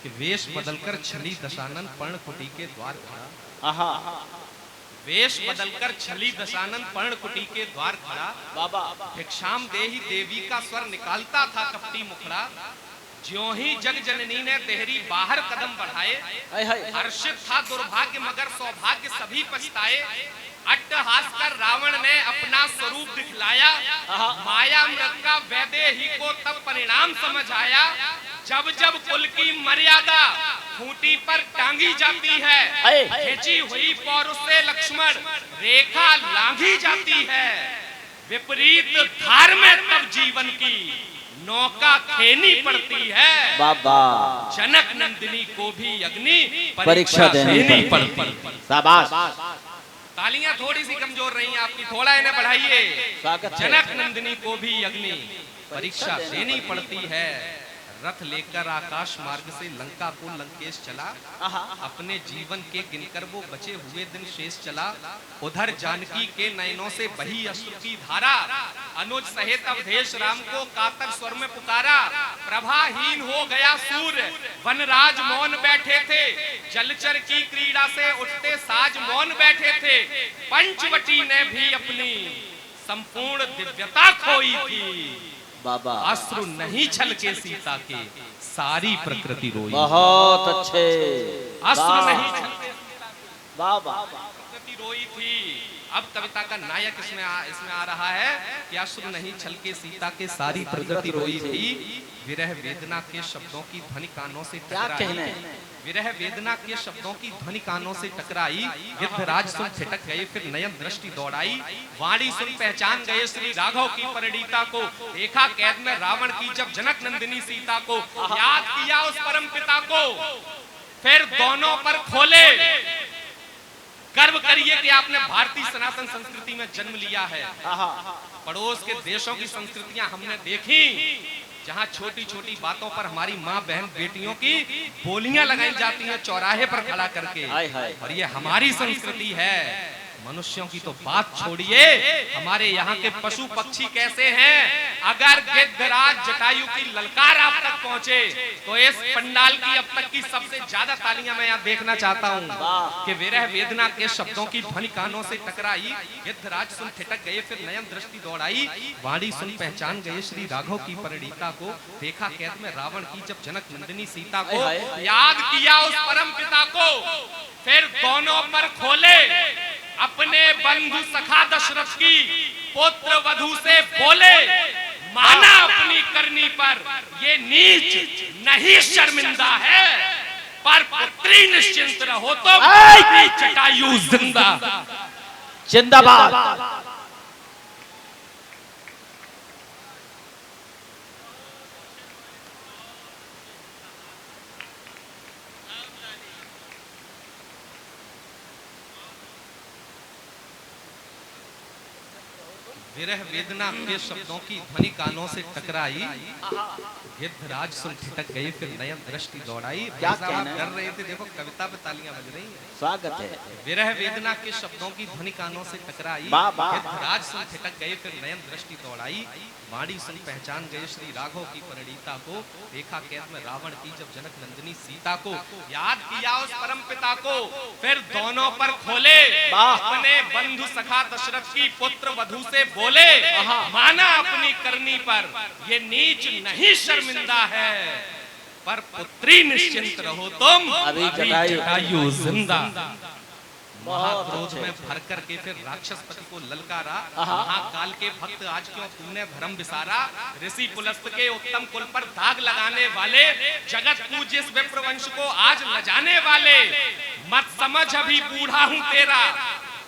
कि वेश बदलकर छली दशानन पर्णकुटी के द्वार खड़ा। आहा वेश बदलकर छली दशानन पर्णकुटी के द्वार खड़ा। बाबा भिक्षाम देहि देवी का स्वर निकालता था कपटी मुखड़ा। ज्यों ही जग जननी ने देहरी बाहर कदम बढ़ाए। हर्षित था दुर्भाग्य मगर सौभाग्य सभी पछताए। अट्टहास कर रावण ने अपना स्वरूप दिखलाया। माया मृत का वैदेही को तब परिणाम समझ आया। जब जब कुल की मर्यादा खूंटी पर टांगी जाती है, खींची हुई पौरुष से लक्ष्मण रेखा लांघी जाती है। विपरीत धार में तब जीवन की नौका खेनी पड़ती है। बाबा जनक नंदिनी को भी अग्नि परीक्षा देनी पड़ती। शाबाश। तालियां थोड़ी सी कमजोर रही हैं आपकी, थोड़ा इन्हें बढ़ाइए। जनक नंदिनी को भी अग्नि परीक्षा देनी पड़ती है। रथ लेकर आकाश मार्ग से लंका को लंकेश चला। अपने जीवन के गिनकर वो बचे हुए दिन शेष चला। उधर जानकी के नयनों से बही अश्रु की धारा। अनुज सहित अवधेश राम को कातर स्वर में पुकारा। प्रभाहीन हो गया सूर्य वनराज मौन बैठे थे। जलचर की क्रीड़ा से उठते साज मौन बैठे थे। पंचवटी ने भी अपनी संपूर्ण दिव्यता खोई थी। बाबा अश्रु नहीं छलके सीता के सारी प्रकृति रोई। बहुत अच्छे। अश्रु नहीं छलके बाबा प्रकृति रोई थी। अब कविता का नायक इसमें आ रहा है कि अश्रु नहीं छलके सीता के सारी प्रकृति रोई थी। विरह वेदना के शब्दों की ध्वनि कानों से टकराई। विरह वेदना के शब्दों की ध्वनि कानों से टकराई। गिद्धराज सुन छिटक गए फिर नयन दृष्टि दौड़ाई। वाणी सुन पहचान गए श्री राघव की परिणीता को। देखा कैद में रावण की जब जनक नंदिनी सीता को। याद किया उस परम पिता को फिर दोनों पर खोले। गर्व करिए कि आपने भारतीय सनातन संस्कृति में जन्म लिया है। पड़ोस के देशों की संस्कृतियां हमने देखी जहां छोटी छोटी बातों पर हमारी माँ बहन बेटियों की बोलियां लगाई जाती हैं चौराहे पर खड़ा करके। और ये हमारी संस्कृति है। मनुष्यों की तो बात छोड़िए, हमारे यहाँ के पशु पक्षी कैसे हैं। अगर गिद्धराज जटायु की ललकार आप तक पहुँचे तो इस पंडाल की अब तक की सबसे ज्यादा तालियां मैं यहाँ देखना चाहता हूँ कि विरह वेदना के शब्दों की ध्वनि कानों से टकराई। गिद्धराज सुन ठिठक गए फिर नयन दृष्टि दौड़ाई। वाणी सुन पहचान गए श्री राघव की परिणीता को। देखा कैद में रावण की जब जनक नंदिनी सीता को। याद किया उस परम पिता को फिर दोनों पर खोले। अपने बंधु सखा दशरथ की पुत्र वधू से बोले। माना अपनी करनी पर ये नीच नहीं शर्मिंदा है। पर पुत्री निश्चिंत रहो तो जटायु जिंदा जिंदाबाद। विरह वेदना के शब्दों की ध्वनि कानों से टकराई। गिद्धराज सुन ठिठक गए फिर नयन दृष्टि दौड़ाई। क्या कर रहे थे, देखो कविता पे तालियां बज रही हैं। स्वागत है। विरह वेदना के शब्दों की ध्वनि कानों से टकराई। गिद्धराज सुन ठिठक गए फिर नयन दृष्टि दौड़ाई। वाणी सुन पहचान गए श्री राघव की परिणीता को। देखा कैद में रावण की जब जनक नंदिनी सीता को। याद किया उस परम पिता को फिर दोनों पर खोले। अपने बंधु सखा दशरथ की पुत्र वधू से बोले। माना अपनी करनी पर ये नीच नहीं शर्मिंदा है। पर पुत्री निश्चिंत रहो तुम अभी जटायु जिंदा। महाक्रोध में भर करके फिर राक्षसपति को ललकारा। महाकाल के भक्त आज क्यों तूने भरम विसारा। ऋषि पुलस्त के उत्तम कुल पर दाग लगाने वाले। जगत पूज्य इस विप्रवंश को आज लजाने वाले। मत समझ अभी बूढ़ा हूँ तेरा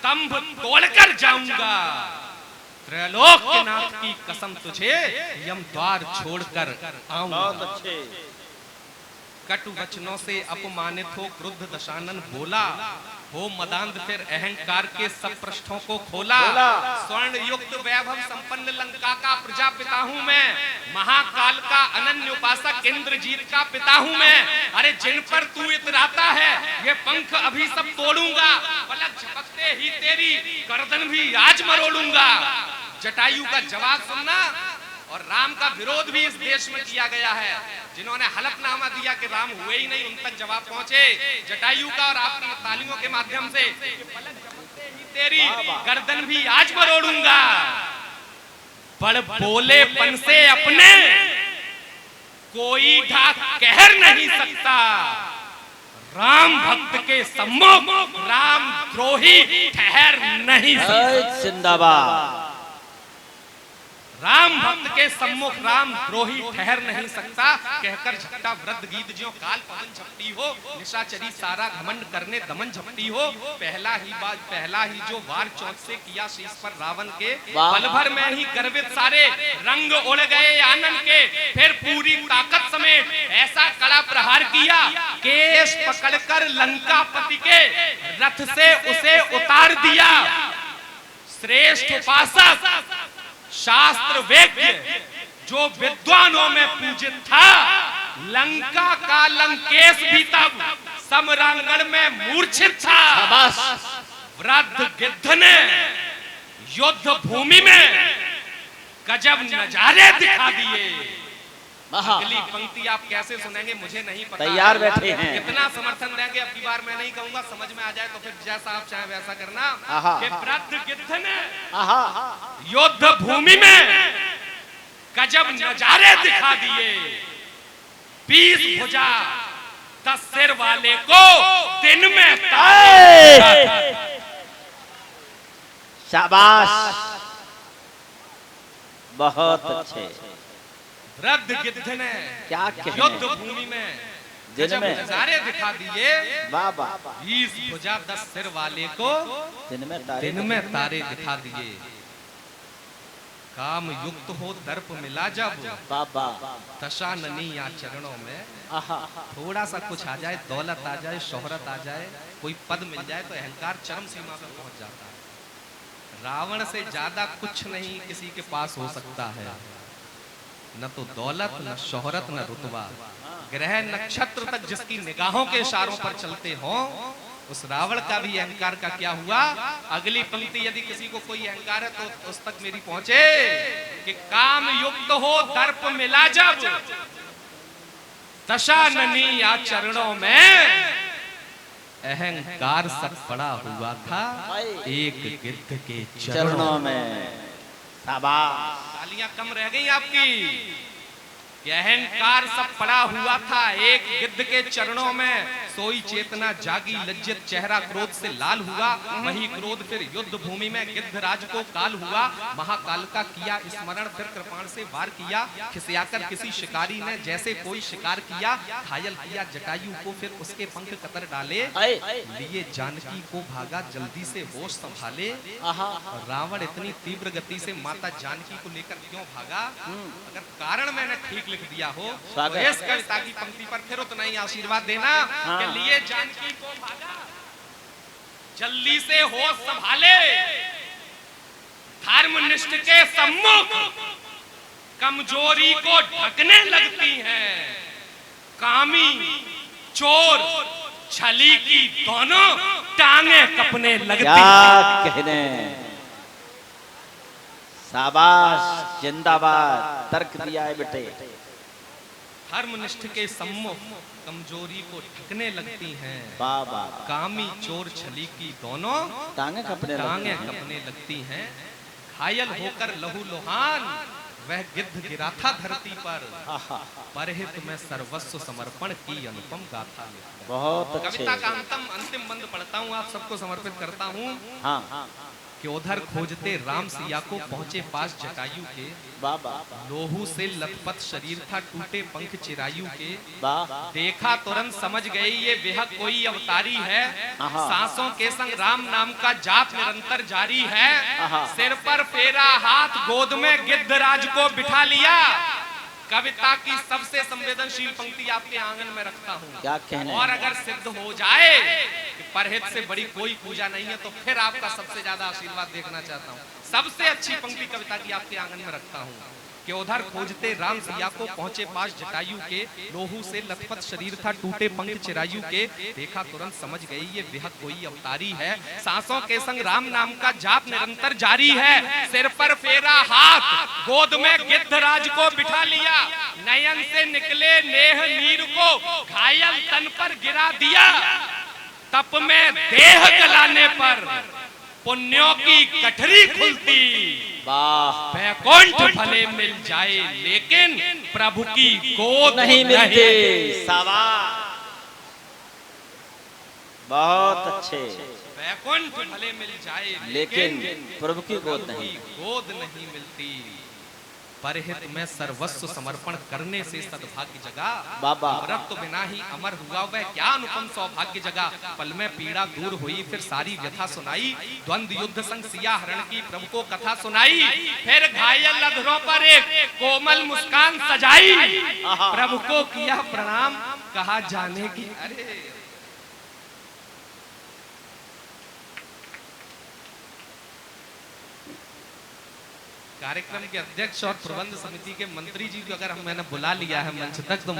तंभ तोड़कर जाऊंगा। त्रैलोक के नाथ की कसम तुझे यम द्वार छोड़कर आऊंगा। कटु वचनों से अपमानित हो क्रुद्ध दशानन बोला। हो मदांध फिर अहंकार के सब पृष्ठों को खोला। स्वर्ण युक्त वैभव संपन्न लंका का प्रजापिता हूँ मैं। महाकाल का अनन्य उपासक इंद्रजीत का पिता हूँ मैं। अरे जिन पर तू इतराता है ये पंख अभी सब तोड़ूंगा। पलक झपकते ही तेरी गर्दन भी आज मरोड़ूंगा। जटायु का जवाब सुनना और राम का विरोध भी इस देश में किया गया है। जिन्होंने हलफनामा दिया कि राम हुए ही नहीं, उन तक जवाब पहुंचे जटायु का और आपकी तालियों के माध्यम से। तेरी गर्दन भी आज मरोड़ूंगा, बड़ बोलेपन से अपने कोई ढाक कहर नहीं सकता। राम भक्त के सम्मुख राम द्रोही ठहर नहीं सकता। जिंदाबाद। राम भक्त के सम्मुख राम द्रोही ठहर नहीं सकता। कहकर झट्टा वृद्ध गीत ज्यों काल पवन झपटी हो, निशाचरी सारा घमंड करने दमन झपटी हो। पहला ही जो वार चौक से किया शीश पर रावण के, पल भर में ही गर्वित सारे रंग उड़ गए आनंद के। फिर पूरी ताकत समेत ऐसा कड़ा प्रहार किया, केश पकड़कर लंकापति के रथ से उसे उतार दिया। श्रेष्ठ उपासक शास्त्र वेद्य जो विद्वानों में पूजित था, लंका का लंकेश भी तब समरांगण में मूर्छित था। वृद्ध गिद्ध ने युद्ध भूमि में गजब नजारे दिखा दिए। अगली पंक्ति आप कैसे सुनेंगे मुझे नहीं पता। तैयार बैठे हैं। कितना समर्थन देंगे अब की बार मैं नहीं कहूंगा, समझ में आ जाए तो फिर जैसा आप चाहे वैसा करना। कि वृद्ध गिद्ध ने युद्ध भूमि में गजब नजारे दिखा दिए। 20 भुजा 10 सिर वाले को दिन में शाबाश, बहुत अच्छे। वृद्ध गिद्ध ने क्या युद्ध भूमि में दिन में नजारे दिखा दिए। 20 भुजा 10 सिर वाले को दिन में तारे दिखा दिए। काम युक्त हो दर्प मिला जब, दशा ननी या चरणों में। थोड़ा सा कुछ आ जाए, दौलत आ जाए, शोहरत आ जाए, कोई पद मिल जाए तो अहंकार चरम सीमा पर पहुंच जाता है। रावण से ज्यादा कुछ नहीं किसी के पास हो सकता है, न तो दौलत, न शोहरत, न रुतबा। ग्रह नक्षत्र तक जिसकी निगाहों के इशारों पर चलते हों, उस रावण का भी अहंकार का क्या हुआ। अगली पंक्ति यदि किसी को कोई अहंकार है तो उस तक मेरी पहुंचे कि काम युक्त हो दर्प मिला जब, दशा ननी या चरणों में। अहंकार सट पड़ा हुआ था एक गिद्ध के चरणों में। तालियां कम रह गई आपकी। अहंकार सब पड़ा हुआ था एक गिद्ध के चरणों में। सोई चेतना जागी, लज्जित चेहरा क्रोध से लाल हुआ। वही क्रोध फिर युद्ध भूमि में गिद्ध राज को काल हुआ। महाकाल का किया स्मरण, फिर कृपाण से वार किया। खिसियाकर किसी शिकारी ने जैसे कोई शिकार किया। घायल किया जटायु को, फिर उसके पंख कतर डाले। लिए जानकी को भागा, जल्दी से होश संभाले। रावण इतनी तीव्र गति से माता जानकी को लेकर क्यों भागा? अगर कारण मैंने ठीक लिख दिया हो तो इस कविता की पंक्ति पर फिर उतना ही आशीर्वाद देना कि लिए जानकी को भागा, जल्दी से होश संभाले। धर्मनिष्ठ के सम्मुख कमजोरी को ढकने लगती हैं। कामी चोर छली की दोनों टांगे कपने लगती हैं। क्या कहने, शाबाश, जिंदाबाद, तर्क दिया है बेटे। धर्मनिष्ठ के सम्मुख कमजोरी को ढकने लगती हैं। कामी चोर छली की दोनों टांगे कपने लगती हैं। घायल होकर लहू लोहान वह गिद्ध गिरा था धरती पर। परहित में सर्वस्व समर्पण की अनुपम गाथा। बहुत अच्छे। कविता का अंतिम बंद पढ़ता हूँ, आप सबको समर्पित करता हूँ। कि उधर खोजते राम सिया को पहुंचे पास जटायु के। लोहू से लथपथ शरीर था, टूटे पंख चिरायु के। देखा तुरंत समझ गए ये बेह कोई अवतारी है। सांसों के संग राम नाम का जाप निरंतर जारी है। सिर पर फेरा हाथ, गोद में गिद्धराज को बिठा लिया। कविता की सबसे संवेदनशील पंक्ति आपके आंगन में रखता हूँ। क्या कहने? और अगर सिद्ध हो जाए कि परहित से बड़ी कोई पूजा नहीं है तो फिर आपका सबसे ज्यादा आशीर्वाद देखना चाहता हूँ। सबसे अच्छी पंक्ति कविता की आपके आंगन में रखता हूँ कि उधर खोजते राम सिया को पहुंचे पास जटायु के, लोहू से लथपथ शरीर था टूटे पंख चिरायु के, देखा तुरंत समझ गई ये बेहद कोई अवतारी है, सांसों के संग राम नाम का जाप निरंतर जारी है, सिर पर फेरा हाथ, गोद में गिद्धराज को बिठा लिया, नयन से निकले नेह नीर को घायल तन पर गिरा दिया, तप में देह जलाने पर पुण्यों की गठरी खुलती, वाह वैकुंठ भले मिल जाए लेकिन प्रभु की गोद नहीं मिलती। शाबाश, बहुत अच्छे। वैकुंठ भले मिल जाए लेकिन प्रभु की गोद नहीं, गोद नहीं मिलती। परहित में सर्वस्व समर्पण करने से सद्भाग्य जगा, बाबा अमृत तो बिना ही अमर हुआ वह क्या अनुपम सौभाग्य जगा, पल में पीड़ा दूर हुई फिर सारी व्यथा सुनाई, द्वंद युद्ध संग सिया हरण की प्रभु को कथा सुनाई, फिर घायल अधरों पर एक कोमल मुस्कान सजाई, प्रभु को किया प्रणाम कहा जाने की। अरे कार्यक्रम के अध्यक्ष और प्रबंध समिति के मंत्री जी को अगर मैंने बुला लिया है मंच तक तो